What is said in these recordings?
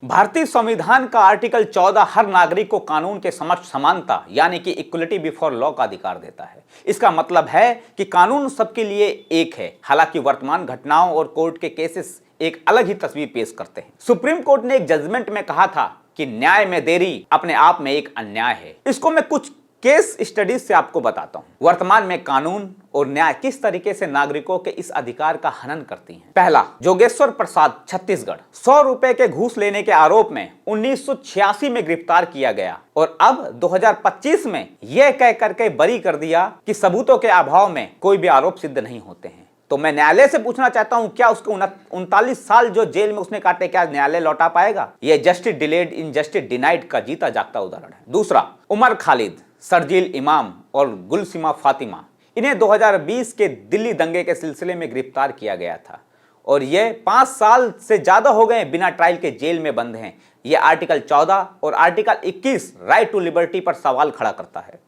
भारतीय संविधान का आर्टिकल 14 हर नागरिक को कानून के समक्ष समानता यानी कि इक्वलिटी बिफोर लॉ का अधिकार देता है। इसका मतलब है कि कानून सबके लिए एक है। हालांकि वर्तमान घटनाओं और कोर्ट के केसेस एक अलग ही तस्वीर पेश करते हैं। सुप्रीम कोर्ट ने एक जजमेंट में कहा था कि न्याय में देरी अपने आप में एक अन्याय है। इसको मैं कुछ केस स्टडीज से आपको बताता हूं। वर्तमान में कानून और न्याय किस तरीके से नागरिकों के इस अधिकार का हनन करती हैं। पहला, जोगेश्वर प्रसाद छत्तीसगढ़ 100 रुपए के घूस लेने के आरोप में 1986 में गिरफ्तार किया गया और अब 2025 में यह कह करके बरी कर दिया कि सबूतों के अभाव में कोई भी आरोप सिद्ध नहीं होते हैं। तो मैं न्यायालय से पूछना चाहता हूं, क्या उसको 39 साल जो जेल में उसने काटे, क्या न्यायालय लौटा पाएगा? यह justice delayed in justice denied का जीता जागता उदाहरण है। दूसरा, उमर खालिद, शर्जील इमाम और गुलसिमा फातिमा, इन्हें 2020 के दिल्ली दंगे के सिलसिले में गिरफ्तार किया गया था और ये 5 साल से ज्यादा हो गए बिना ट्रायल के जेल में बंद हैं। यह आर्टिकल 14 और आर्टिकल 21 राइट टू लिबर्टी पर सवाल खड़ा करता है।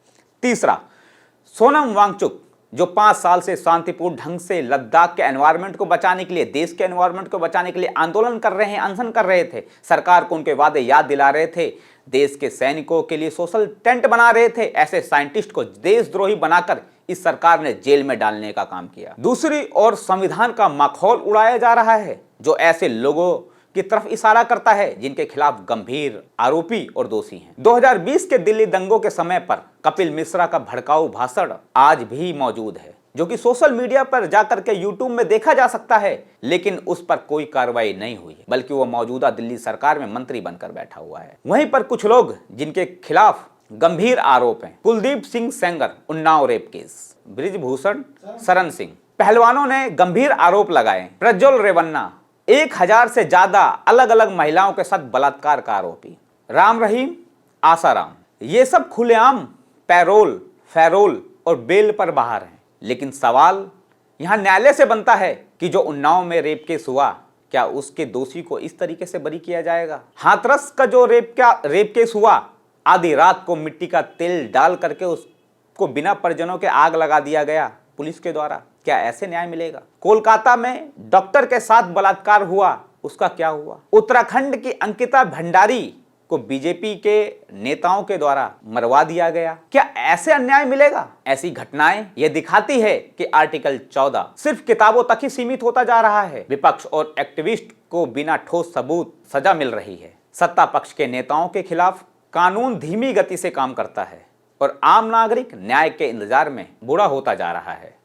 तीसरा, सोनम वांगचुक, जो 5 साल से शांतिपूर्ण ढंग से लद्दाख के एनवायरनमेंट को बचाने के लिए, देश के एनवायरनमेंट को बचाने के लिए आंदोलन कर रहे हैं, अनशन कर रहे थे, सरकार को उनके वादे याद दिला रहे थे, देश के सैनिकों के लिए सोशल टेंट बना रहे थे। ऐसे साइंटिस्ट को देशद्रोही बनाकर इस सरकार ने जेल में डालने का काम किया। दूसरी ओर संविधान का मखौल उड़ाया जा रहा है, जो ऐसे लोगों की तरफ इशारा करता है जिनके खिलाफ गंभीर आरोपी और दोषी हैं। 2020 के दिल्ली दंगों के समय पर कपिल मिश्रा का भड़काऊ भाषण आज भी मौजूद है, जो कि सोशल मीडिया पर जाकर के यूट्यूब में देखा जा सकता है, लेकिन उस पर कोई कार्रवाई नहीं हुई, बल्कि वो मौजूदा दिल्ली सरकार में मंत्री बनकर बैठा हुआ है। वहीं पर कुछ लोग जिनके खिलाफ गंभीर आरोप हैं, कुलदीप सिंह सेंगर उन्नाव रेप केस, ब्रिजभूषण शरण सिंह, पहलवानों ने गंभीर आरोप लगाए। प्रज्वल रेवन्ना 1000 से ज्यादा अलग अलग महिलाओं के साथ बलात्कार का आरोपी, राम रहीम, आसाराम, ये सब खुलेआम पैरोल, फैरोल और बेल पर बाहर हैं। लेकिन सवाल यहां न्यायालय से बनता है कि जो उन्नाव में रेप केस हुआ, क्या उसके दोषी को इस तरीके से बरी किया जाएगा? हाथरस का जो रेप केस हुआ, आधी रात को मिट्टी का तेल डाल करके उसको बिना परिजनों के आग लगा दिया गया पुलिस के द्वारा, क्या ऐसे न्याय मिलेगा? कोलकाता में डॉक्टर के साथ बलात्कार हुआ, उसका क्या हुआ? उत्तराखंड की अंकिता भंडारी को बीजेपी के नेताओं के द्वारा मरवा दिया गया, क्या ऐसे अन्याय मिलेगा? ऐसी घटनाएं ये दिखाती है कि आर्टिकल 14 सिर्फ किताबों तक ही सीमित होता जा रहा है। विपक्ष और एक्टिविस्ट को बिना ठोस सबूत सजा मिल रही है। सत्ता पक्ष के नेताओं के खिलाफ कानून धीमी गति से काम करता है और आम नागरिक न्याय के इंतजार में बूढ़ा होता जा रहा है।